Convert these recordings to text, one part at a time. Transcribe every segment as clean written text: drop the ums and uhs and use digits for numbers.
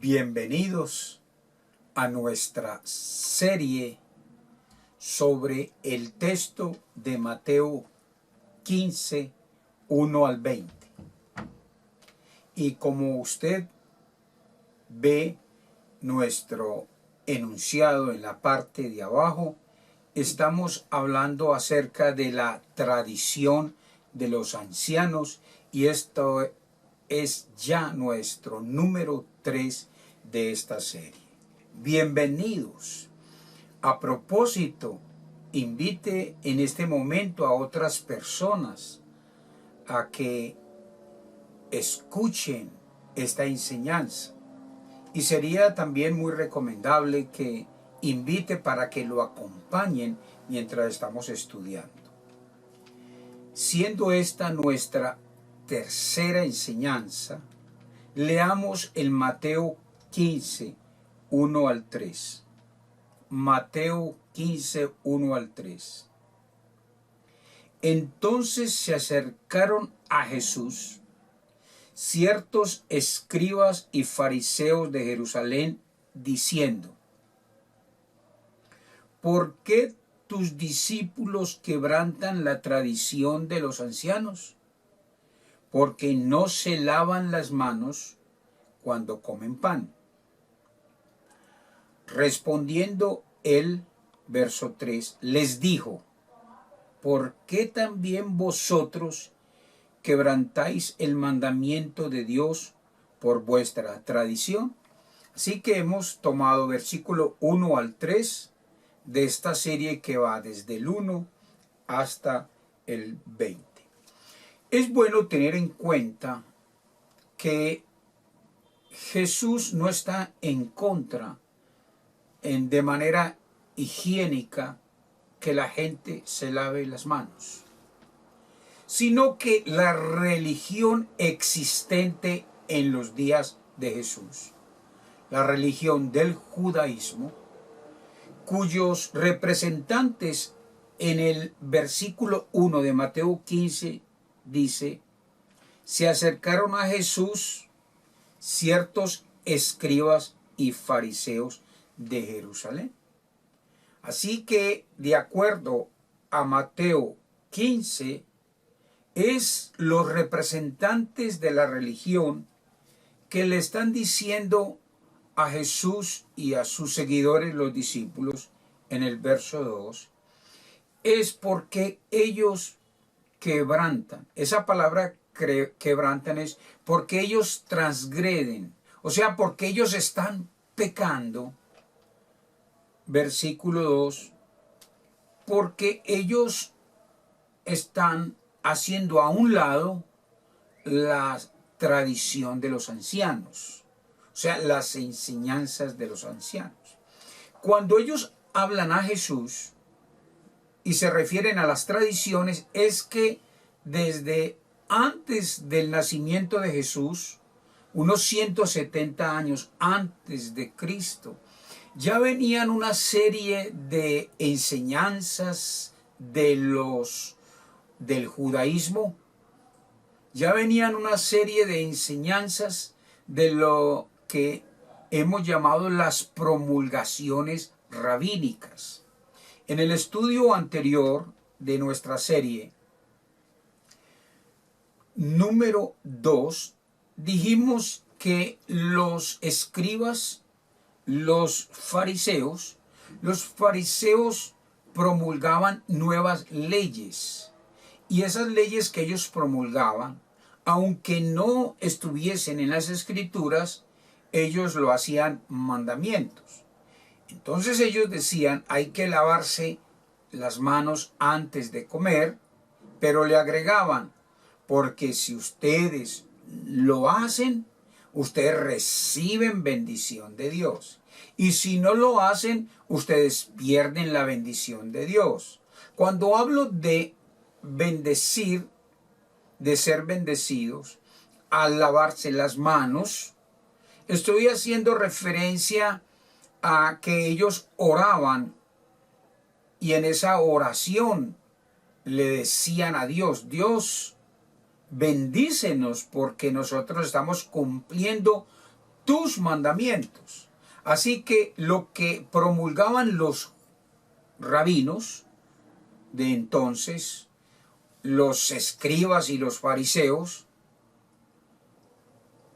Bienvenidos a nuestra serie sobre el texto de Mateo 15, 1 al 20. Y como usted ve nuestro enunciado en la parte de abajo, estamos hablando acerca de la tradición de los ancianos y esto es ya nuestro número 3 de esta serie. Bienvenidos. A propósito, invite en este momento a otras personas a que escuchen esta enseñanza. Y sería también muy recomendable que invite para que lo acompañen mientras estamos estudiando. Siendo esta nuestra tercera enseñanza, leamos el Mateo 15, 1 al 3. Mateo 15, 1 al 3. Entonces se acercaron a Jesús ciertos escribas y fariseos de Jerusalén, diciendo: ¿por qué tus discípulos quebrantan la tradición de los ancianos? Porque no se lavan las manos cuando comen pan. Respondiendo él, verso 3, les dijo: ¿por qué también vosotros quebrantáis el mandamiento de Dios por vuestra tradición? Así que hemos tomado versículo 1 al 3 de esta serie que va desde el 1 hasta el 20. Es bueno tener en cuenta que Jesús no está en contra de manera higiénica que la gente se lave las manos, sino que la religión existente en los días de Jesús, la religión del judaísmo, cuyos representantes en el versículo 1 de Mateo 15 dice: se acercaron a Jesús ciertos escribas y fariseos de Jerusalén. Así que, de acuerdo a Mateo 15, es los representantes de la religión que le están diciendo a Jesús y a sus seguidores, los discípulos, en el verso 2, es porque ellos quebrantan. Esa palabra quebrantan es porque ellos transgreden, o sea, porque ellos están pecando. Versículo 2, porque ellos están haciendo a un lado la tradición de los ancianos, o sea, las enseñanzas de los ancianos. Cuando ellos hablan a Jesús y se refieren a las tradiciones, es que desde antes del nacimiento de Jesús, unos 170 años antes de Cristo, ya venían una serie de enseñanzas del judaísmo, ya venían una serie de enseñanzas de lo que hemos llamado las promulgaciones rabínicas. En el estudio anterior de nuestra serie, número 2, dijimos que los escribas, los fariseos promulgaban nuevas leyes, y esas leyes que ellos promulgaban, aunque no estuviesen en las escrituras, ellos lo hacían mandamientos. Entonces ellos decían: hay que lavarse las manos antes de comer, pero le agregaban: porque si ustedes lo hacen, ustedes reciben bendición de Dios. Y si no lo hacen, ustedes pierden la bendición de Dios. Cuando hablo de bendecir, de ser bendecidos, al lavarse las manos, estoy haciendo referencia a que ellos oraban y en esa oración le decían a Dios: Dios, bendícenos porque nosotros estamos cumpliendo tus mandamientos. Así que lo que promulgaban los rabinos de entonces, los escribas y los fariseos,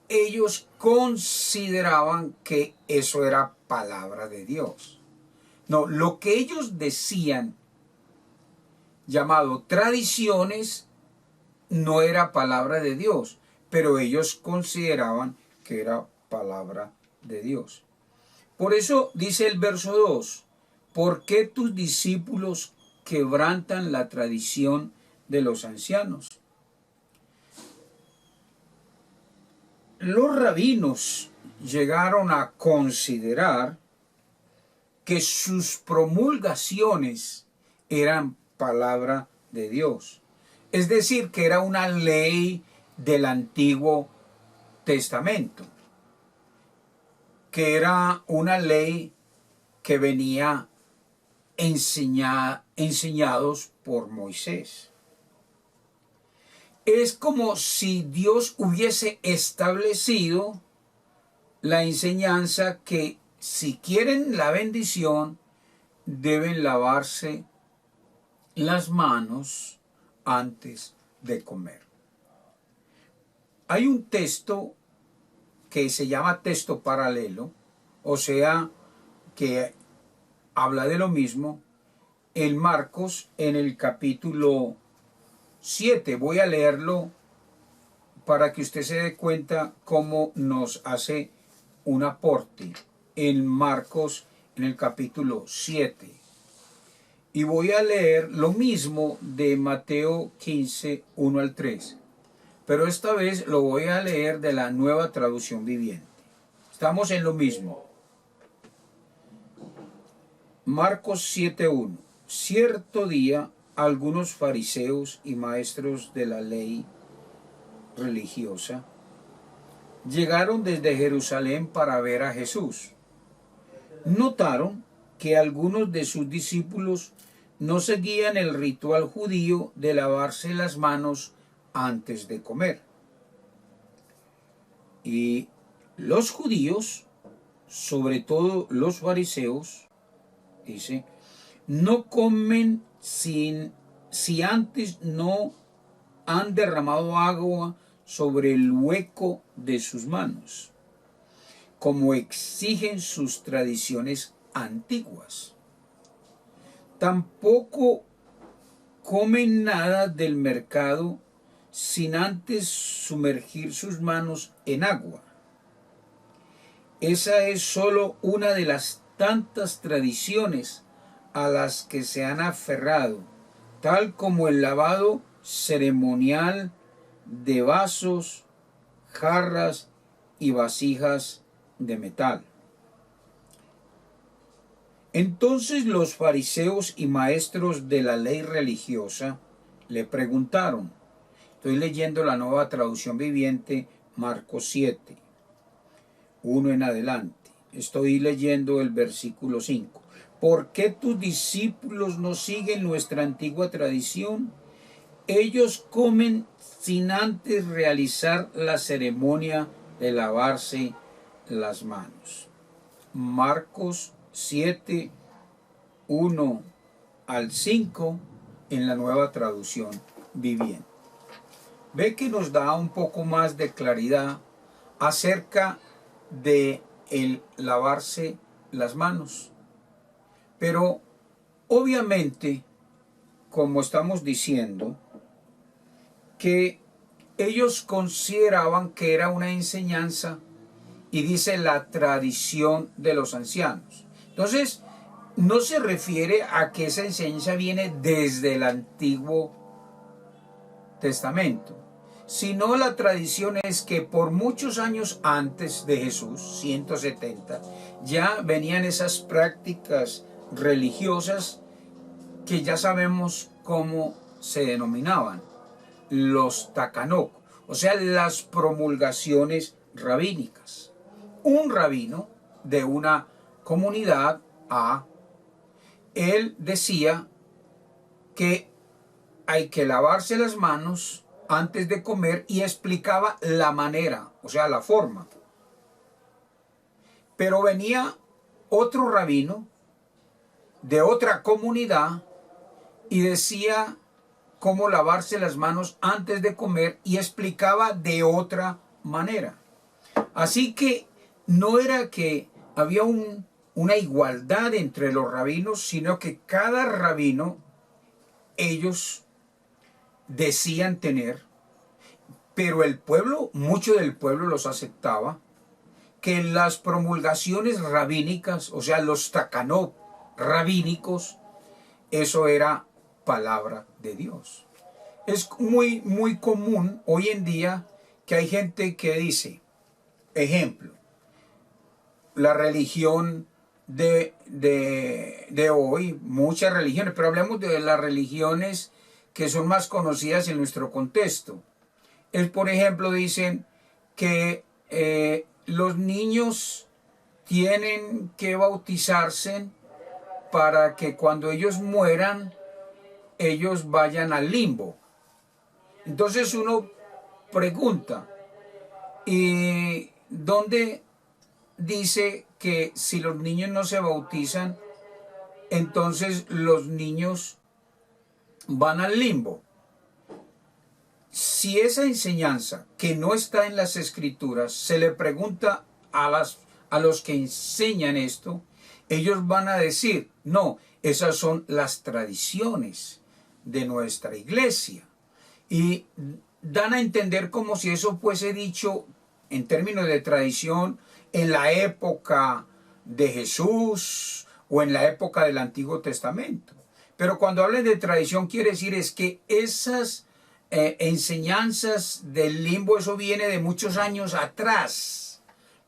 ellos consideraban que eso era palabra de Dios. No, lo que ellos decían, llamado tradiciones, no era palabra de Dios, pero ellos consideraban que era palabra de Dios. Por eso dice el verso 2, ¿por qué tus discípulos quebrantan la tradición de los ancianos? Los rabinos llegaron a considerar que sus promulgaciones eran palabra de Dios. Es decir, que era una ley del Antiguo Testamento, que era una ley que venía enseñados por Moisés. Es como si Dios hubiese establecido la enseñanza que si quieren la bendición deben lavarse las manos antes de comer. Hay un texto que se llama texto paralelo, o sea, que habla de lo mismo, en Marcos, en el capítulo 7. Voy a leerlo para que usted se dé cuenta cómo nos hace un aporte en Marcos, en el capítulo 7. Y voy a leer lo mismo de Mateo 15, 1 al 3. Pero esta vez lo voy a leer de la Nueva Traducción Viviente. Estamos en lo mismo. Marcos 7:1. Cierto día, algunos fariseos y maestros de la ley religiosa llegaron desde Jerusalén para ver a Jesús. Notaron que algunos de sus discípulos no seguían el ritual judío de lavarse las manos antes de comer. Y los judíos, sobre todo los fariseos, dice, no comen si antes no han derramado agua sobre el hueco de sus manos, como exigen sus tradiciones antiguas. Tampoco comen nada del mercado sin antes sumergir sus manos en agua. Esa es solo una de las tantas tradiciones a las que se han aferrado, tal como el lavado ceremonial de vasos, jarras y vasijas de metal. Entonces los fariseos y maestros de la ley religiosa le preguntaron, estoy leyendo la Nueva Traducción Viviente, Marcos 7, 1 en adelante, estoy leyendo el versículo 5. ¿Por qué tus discípulos no siguen nuestra antigua tradición? Ellos comen sin antes realizar la ceremonia de lavarse las manos. Marcos 7, 1 al 5 en la Nueva Traducción Viviente. Ve que nos da un poco más de claridad acerca de el lavarse las manos. Pero obviamente, como estamos diciendo, que ellos consideraban que era una enseñanza y dice la tradición de los ancianos. Entonces, no se refiere a que esa enseñanza viene desde el Antiguo Testamento, sino la tradición es que por muchos años antes de Jesús, 170, ya venían esas prácticas religiosas que ya sabemos cómo se denominaban, los takanot, o sea, las promulgaciones rabínicas. Un rabino de una comunidad él decía que hay que lavarse las manos antes de comer y explicaba la manera, o sea, la forma. Pero venía otro rabino de otra comunidad y decía cómo lavarse las manos antes de comer y explicaba de otra manera. Así que no era que había una igualdad entre los rabinos, sino que cada rabino ellos decían tener, pero el pueblo, mucho del pueblo los aceptaba, que en las promulgaciones rabínicas, o sea, los takanot rabínicos, eso era palabra de Dios. Es muy común hoy en día que hay gente que dice, ejemplo, la religión de hoy, muchas religiones, pero hablemos de las religiones que son más conocidas en nuestro contexto. Es, por ejemplo, dicen que los niños tienen que bautizarse para que cuando ellos mueran, ellos vayan al limbo. Entonces uno pregunta, ¿y dónde dice que si los niños no se bautizan, entonces los niños van al limbo? Si esa enseñanza que no está en las escrituras se le pregunta a los que enseñan esto, ellos van a decir, no, esas son las tradiciones de nuestra iglesia. Y dan a entender como si eso fuese dicho en términos de tradición en la época de Jesús o en la época del Antiguo Testamento. Pero cuando hablan de tradición quiere decir es que esas enseñanzas del limbo, eso viene de muchos años atrás,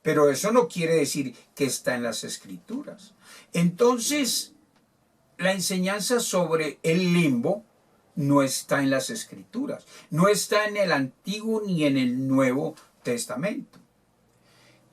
pero eso no quiere decir que está en las escrituras. Entonces, la enseñanza sobre el limbo no está en las escrituras, no está en el Antiguo ni en el Nuevo Testamento.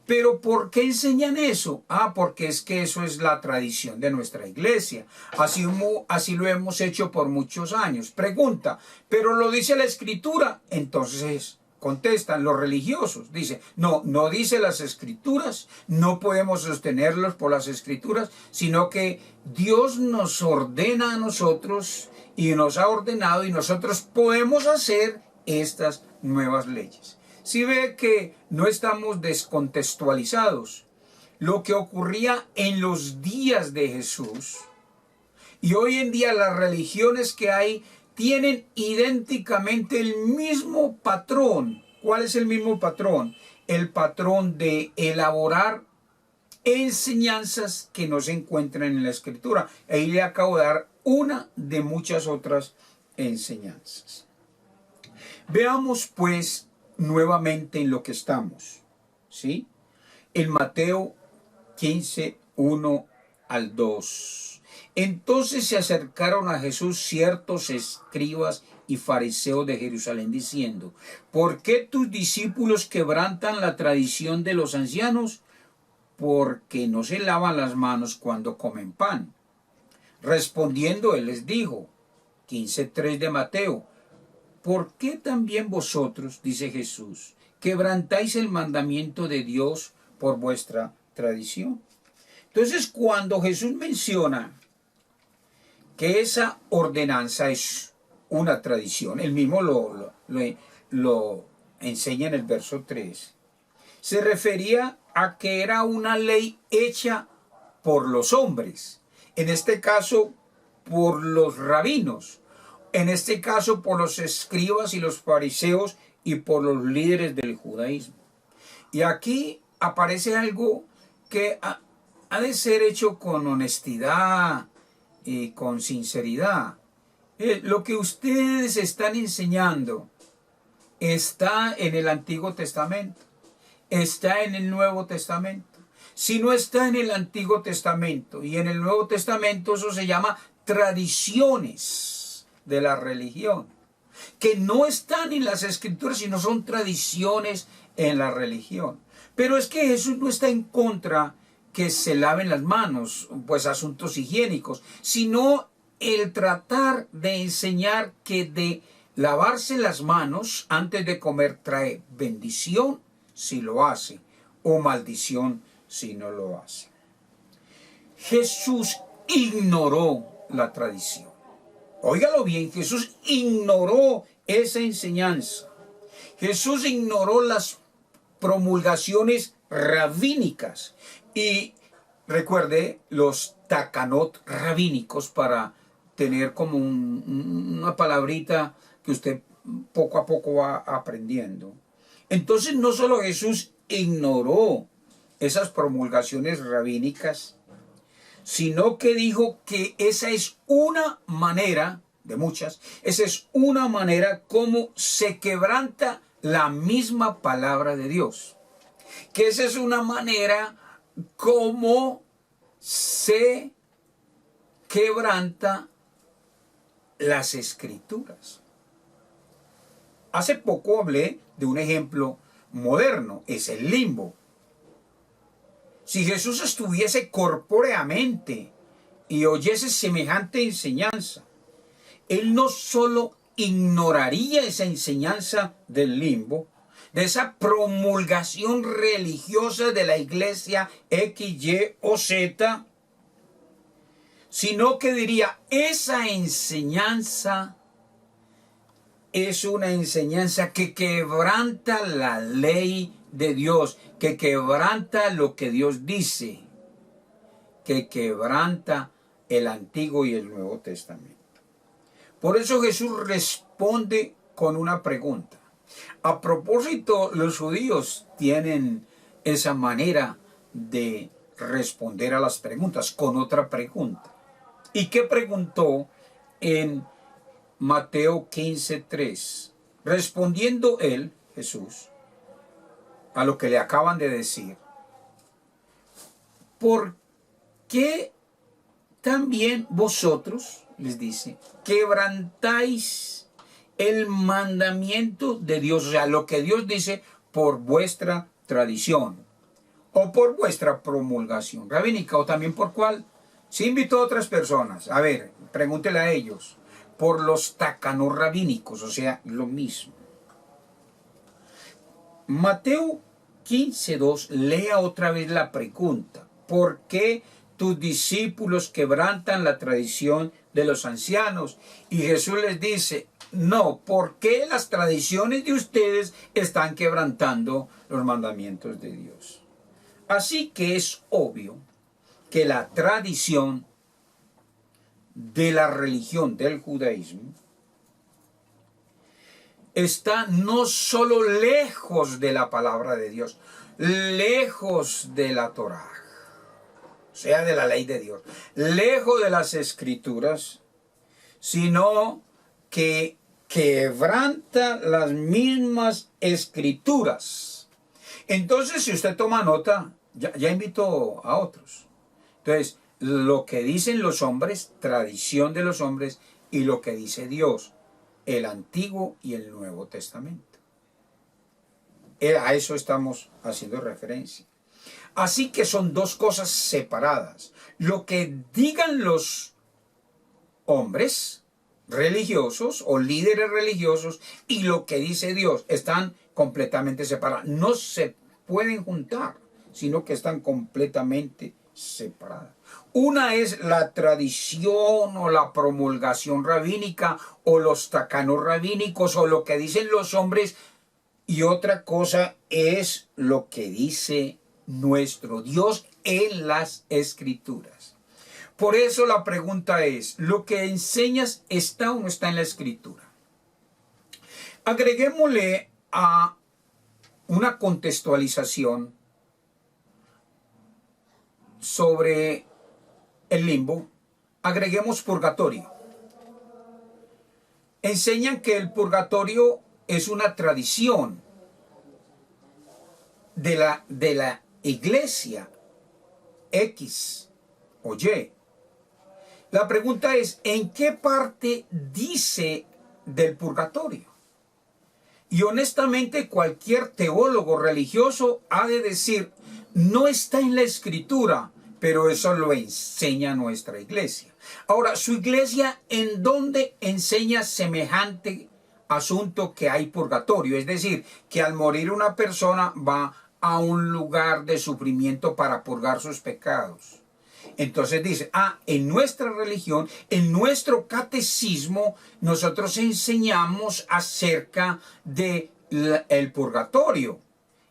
¿Pero por qué enseñan eso? Porque es que eso es la tradición de nuestra iglesia. Así lo hemos hecho por muchos años. Pregunta, ¿pero lo dice la escritura? Entonces contestan los religiosos. Dice, no dice las escrituras, no podemos sostenerlos por las escrituras, sino que Dios nos ordena a nosotros y nos ha ordenado y nosotros podemos hacer estas nuevas leyes. Si ve que no estamos descontextualizados, lo que ocurría en los días de Jesús, y hoy en día las religiones que hay tienen idénticamente el mismo patrón. ¿Cuál es el mismo patrón? El patrón de elaborar enseñanzas que no se encuentran en la Escritura. Ahí le acabo de dar una de muchas otras enseñanzas. Veamos pues nuevamente en lo que estamos, ¿sí? En Mateo 15, 1 al 2. Entonces se acercaron a Jesús ciertos escribas y fariseos de Jerusalén diciendo, ¿por qué tus discípulos quebrantan la tradición de los ancianos? Porque no se lavan las manos cuando comen pan. Respondiendo él les dijo, 15:3 de Mateo, ¿por qué también vosotros, dice Jesús, quebrantáis el mandamiento de Dios por vuestra tradición? Entonces, cuando Jesús menciona que esa ordenanza es una tradición, él mismo lo enseña en el verso 3, se refería a que era una ley hecha por los hombres, en este caso por los rabinos, en este caso por los escribas y los fariseos y por los líderes del judaísmo. Y aquí aparece algo que ha de ser hecho con honestidad y con sinceridad. Lo que ustedes están enseñando está en el Antiguo Testamento, está en el Nuevo Testamento. Si no está en el Antiguo Testamento y en el Nuevo Testamento, eso se llama tradiciones de la religión, que no están en las escrituras, sino son tradiciones en la religión. Pero es que Jesús no está en contra que se laven las manos, pues asuntos higiénicos, sino el tratar de enseñar que de lavarse las manos antes de comer trae bendición si lo hace o maldición si no lo hacen. Jesús ignoró la tradición. Óigalo bien, Jesús ignoró esa enseñanza. Jesús ignoró las promulgaciones rabínicas. Y recuerde los takanot rabínicos, para tener como una palabrita que usted poco a poco va aprendiendo. Entonces no solo Jesús ignoró esas promulgaciones rabínicas, sino que dijo que esa es una manera, de muchas, esa es una manera como se quebranta la misma palabra de Dios. Que esa es una manera como se quebranta las escrituras. Hace poco hablé de un ejemplo moderno, es el limbo. Si Jesús estuviese corpóreamente y oyese semejante enseñanza, Él no solo ignoraría esa enseñanza del limbo, de esa promulgación religiosa de la iglesia X, Y o Z, sino que diría, esa enseñanza es una enseñanza que quebranta la ley de Dios, que quebranta lo que Dios dice, que quebranta el Antiguo y el Nuevo Testamento. Por eso Jesús responde con una pregunta. A propósito, los judíos tienen esa manera de responder a las preguntas con otra pregunta. ¿Y qué preguntó en Mateo 15:3? Respondiendo él, Jesús, a lo que le acaban de decir, ¿por qué también vosotros, les dice, quebrantáis el mandamiento de Dios? O sea, lo que Dios dice por vuestra tradición o por vuestra promulgación rabínica, o también por cuál. Si invitó a otras personas, a ver, pregúntele a ellos, por los takanot rabínicos, o sea, lo mismo. Mateo 15:2, lea otra vez la pregunta. ¿Por qué tus discípulos quebrantan la tradición de los ancianos? Y Jesús les dice, no, ¿por qué las tradiciones de ustedes están quebrantando los mandamientos de Dios? Así que es obvio que la tradición de la religión del judaísmo está no solo lejos de la palabra de Dios, lejos de la Torá, o sea, de la ley de Dios, lejos de las escrituras, sino que quebranta las mismas escrituras. Entonces, si usted toma nota, ya invito a otros. Entonces, lo que dicen los hombres, tradición de los hombres, y lo que dice Dios, el Antiguo y el Nuevo Testamento. A eso estamos haciendo referencia. Así que son dos cosas separadas. Lo que digan los hombres religiosos o líderes religiosos y lo que dice Dios están completamente separadas. No se pueden juntar, sino que están completamente separadas. Una es la tradición o la promulgación rabínica o los takanot rabínicos o lo que dicen los hombres, y otra cosa es lo que dice nuestro Dios en las Escrituras. Por eso la pregunta es, ¿lo que enseñas está o no está en la Escritura? Agreguémosle a una contextualización sobre el limbo, agreguemos purgatorio. Enseñan que el purgatorio es una tradición de la iglesia X o Y. La pregunta es, ¿en qué parte dice del purgatorio? Y honestamente cualquier teólogo religioso ha de decir, no está en la Escritura, pero eso lo enseña nuestra iglesia. Ahora, ¿su iglesia en dónde enseña semejante asunto que hay purgatorio? Es decir, que al morir una persona va a un lugar de sufrimiento para purgar sus pecados. Entonces dice, en nuestra religión, en nuestro catecismo, nosotros enseñamos acerca del purgatorio.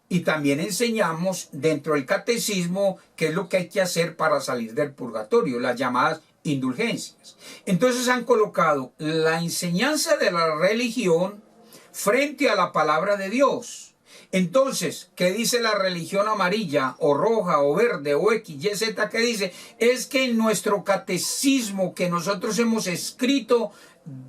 Y también enseñamos dentro del catecismo qué es lo que hay que hacer para salir del purgatorio, las llamadas indulgencias. Entonces han colocado la enseñanza de la religión frente a la palabra de Dios. Entonces, ¿qué dice la religión amarilla o roja o verde o X, Y, Z? ¿Qué dice? Es que en nuestro catecismo que nosotros hemos escrito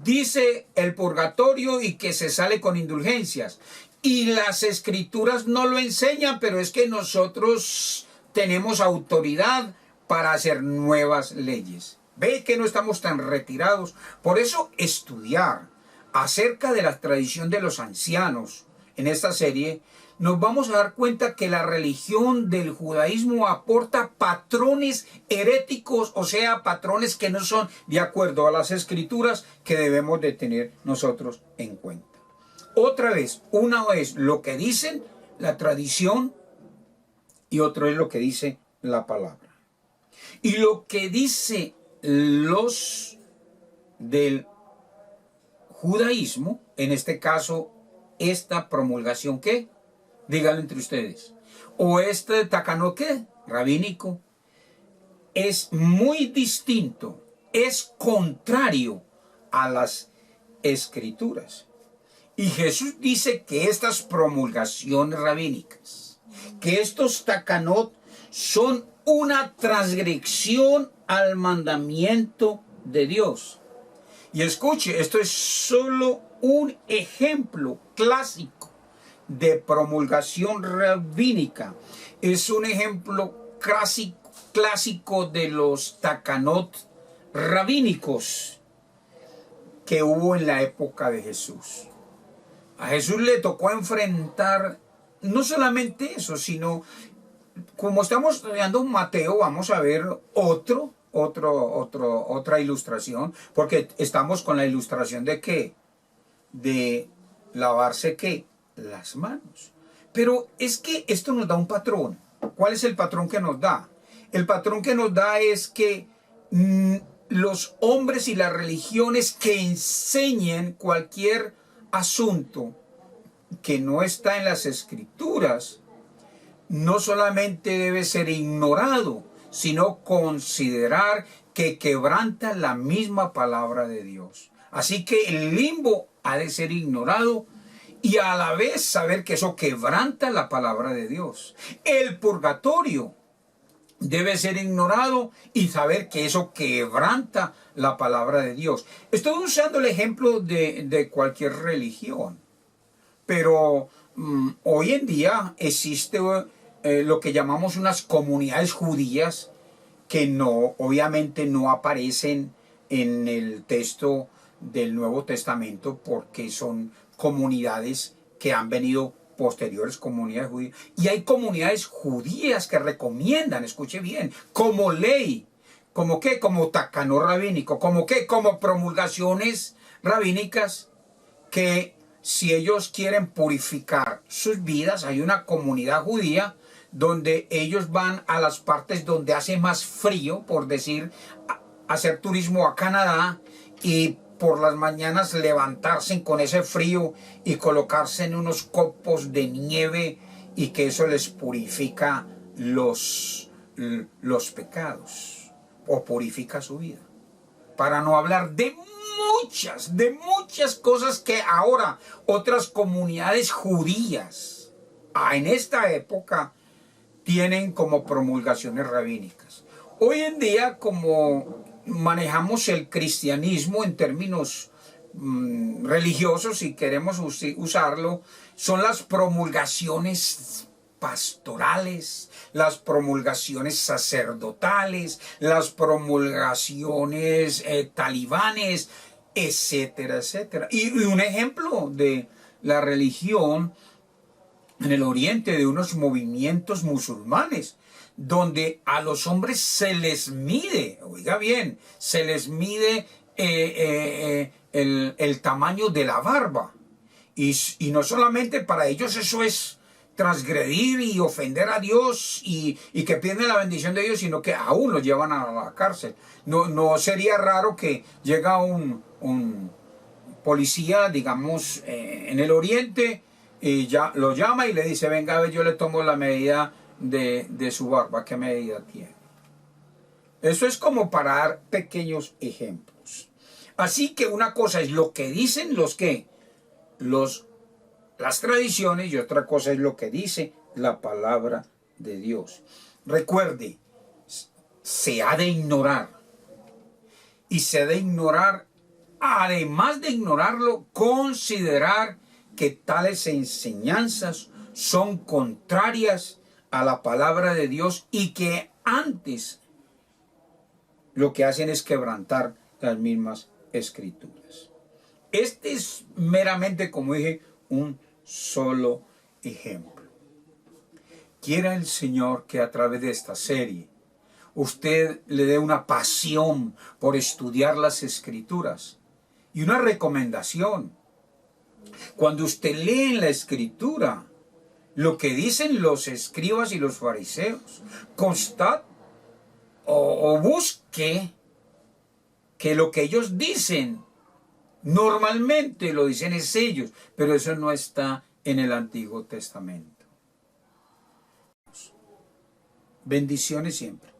dice el purgatorio y que se sale con indulgencias. Y las escrituras no lo enseñan, pero es que nosotros tenemos autoridad para hacer nuevas leyes. Ve que no estamos tan retirados. Por eso estudiar acerca de la tradición de los ancianos en esta serie, nos vamos a dar cuenta que la religión del judaísmo aporta patrones heréticos, o sea, patrones que no son de acuerdo a las escrituras que debemos de tener nosotros en cuenta. Otra vez, una es lo que dicen la tradición y otro es lo que dice la palabra. Y lo que dice los del judaísmo, en este caso, esta promulgación, ¿qué? Díganlo entre ustedes. O este takanot, ¿qué? Rabínico. Es muy distinto, es contrario a las escrituras. Y Jesús dice que estas promulgaciones rabínicas, que estos takanot son una transgresión al mandamiento de Dios. Y escuche, esto es solo un ejemplo clásico de promulgación rabínica. Es un ejemplo clásico de los takanot rabínicos que hubo en la época de Jesús. A Jesús le tocó enfrentar no solamente eso, sino como estamos estudiando Mateo, vamos a ver otra ilustración, porque estamos con la ilustración de ¿qué? De lavarse ¿qué? Las manos. Pero es que esto nos da un patrón. ¿Cuál es el patrón que nos da? El patrón que nos da es que los hombres y las religiones que enseñen cualquier asunto que no está en las escrituras, no solamente debe ser ignorado, sino considerar que quebranta la misma palabra de Dios. Así que el limbo ha de ser ignorado y a la vez saber que eso quebranta la palabra de Dios. El purgatorio debe ser ignorado y saber que eso quebranta la palabra de Dios. Estoy usando el ejemplo de cualquier religión, pero hoy en día existe lo que llamamos unas comunidades judías que obviamente no aparecen en el texto del Nuevo Testamento porque son comunidades que han venido posteriores, comunidades judías. Y hay comunidades judías que recomiendan, escuche bien, como ley, como qué, como takanot rabínico, como qué, como promulgaciones rabínicas, que si ellos quieren purificar sus vidas, hay una comunidad judía donde ellos van a las partes donde hace más frío, por decir, hacer turismo a Canadá y por las mañanas levantarse con ese frío y colocarse en unos copos de nieve y que eso les purifica los pecados o purifica su vida. Para no hablar de muchas cosas que ahora otras comunidades judías en esta época tienen como promulgaciones rabínicas. Hoy en día, como manejamos el cristianismo en términos religiosos, si queremos usarlo, son las promulgaciones pastorales, las promulgaciones sacerdotales, las promulgaciones talibanes, etcétera, etcétera. Y un ejemplo de la religión en el oriente, de unos movimientos musulmanes, donde a los hombres se les mide, oiga bien, se les mide el tamaño de la barba. Y no solamente para ellos eso es transgredir y ofender a Dios y que pierden la bendición de Dios, sino que aún los llevan a la cárcel. No sería raro que llega un policía, digamos, en el oriente, y ya lo llama y le dice, venga, a ver, yo le tomo la medida de su barba. ¿Qué medida tiene? Eso es como para dar pequeños ejemplos. Así que una cosa es lo que dicen las tradiciones, y otra cosa es lo que dice la palabra de Dios. Recuerde, se ha de ignorar. Y se ha de ignorar, además de ignorarlo, considerar que tales enseñanzas son contrarias a la palabra de Dios y que antes lo que hacen es quebrantar las mismas escrituras. Este es meramente, como dije, un solo ejemplo. Quiera el Señor que a través de esta serie usted le dé una pasión por estudiar las escrituras y una recomendación. Cuando usted lee en la escritura lo que dicen los escribas y los fariseos, constate o busque que lo que ellos dicen normalmente lo dicen es ellos, pero eso no está en el Antiguo Testamento. Bendiciones siempre.